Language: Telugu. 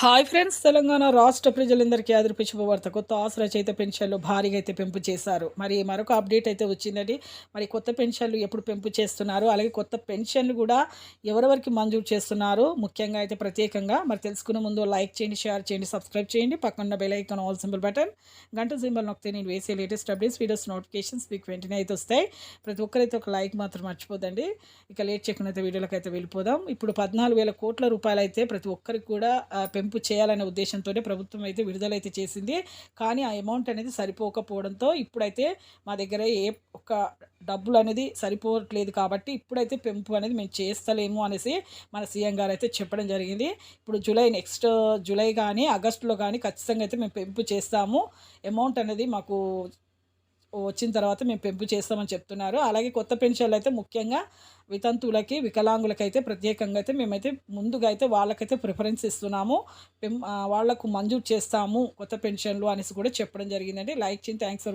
హాయ్ ఫ్రెండ్స్, తెలంగాణ రాష్ట్ర ప్రజలందరికీ ఆదరించే శుభవార్త. కొత్త ఆసరా చేత పెన్షన్లు భారీగా అయితే పెంపు చేశారు. మరి మరొక అప్డేట్ అయితే వచ్చిందండి. మరి కొత్త పెన్షన్లు ఎప్పుడు పెంపు చేస్తున్నారు, అలాగే కొత్త పెన్షన్లు కూడా ఎవరెవరికి మంజూరు చేస్తున్నారు, ముఖ్యంగా అయితే ప్రత్యేకంగా మరి తెలుసుకునే ముందు లైక్ చేయండి, షేర్ చేయండి, సబ్స్క్రైబ్ చేయండి. పక్కన bell icon all symbol button గంట సింబల్ నొక్కితే నేను వేసే లేటెస్ట్ అప్డేట్స్ వీడియోస్ నోటిఫికేషన్స్ మీకు వెంటనే అయితే వస్తాయి. ప్రతి ఒక్కరైతే ఒక లైక్ మాత్రం మర్చిపోదండి. ఇక లేట్ చేయకుండా అయితే వీడియోలోకి అయితే వెళ్ళిపోదాం. ఇప్పుడు 14,000 కోట్ల రూపాయలు అయితే ప్రతి ఒక్కరికి కూడా పెంపు చేయాలనే ఉద్దేశంతోనే ప్రభుత్వం అయితే విడుదలైతే చేసింది. కానీ ఆ అమౌంట్ అనేది సరిపోకపోవడంతో ఇప్పుడైతే మా దగ్గర ఏ ఒక్క డబ్బులు అనేది సరిపోవట్లేదు కాబట్టి ఇప్పుడైతే పెంపు అనేది మేము చేస్తలేము అనేసి మన సీఎం గారు అయితే చెప్పడం జరిగింది. ఇప్పుడు నెక్స్ట్ జూలై కానీ ఆగస్టులో కానీ ఖచ్చితంగా అయితే మేము పెంపు చేస్తాము. అమౌంట్ అనేది మాకు వచ్చిన తర్వాత మేము పెంపు చేస్తామని చెప్తున్నారు. అలాగే కొత్త పెన్షన్లు అయితే ముఖ్యంగా వితంతువులకి, వికలాంగులకైతే ప్రత్యేకంగా అయితే మేమైతే ముందుగా అయితే వాళ్ళకైతే ప్రిఫరెన్స్ ఇస్తున్నాము. వాళ్లకు మంజూరు చేస్తాము కొత్త పెన్షన్లు అనేసి కూడా చెప్పడం జరిగిందండి. లైక్ చేయండి. Thanks for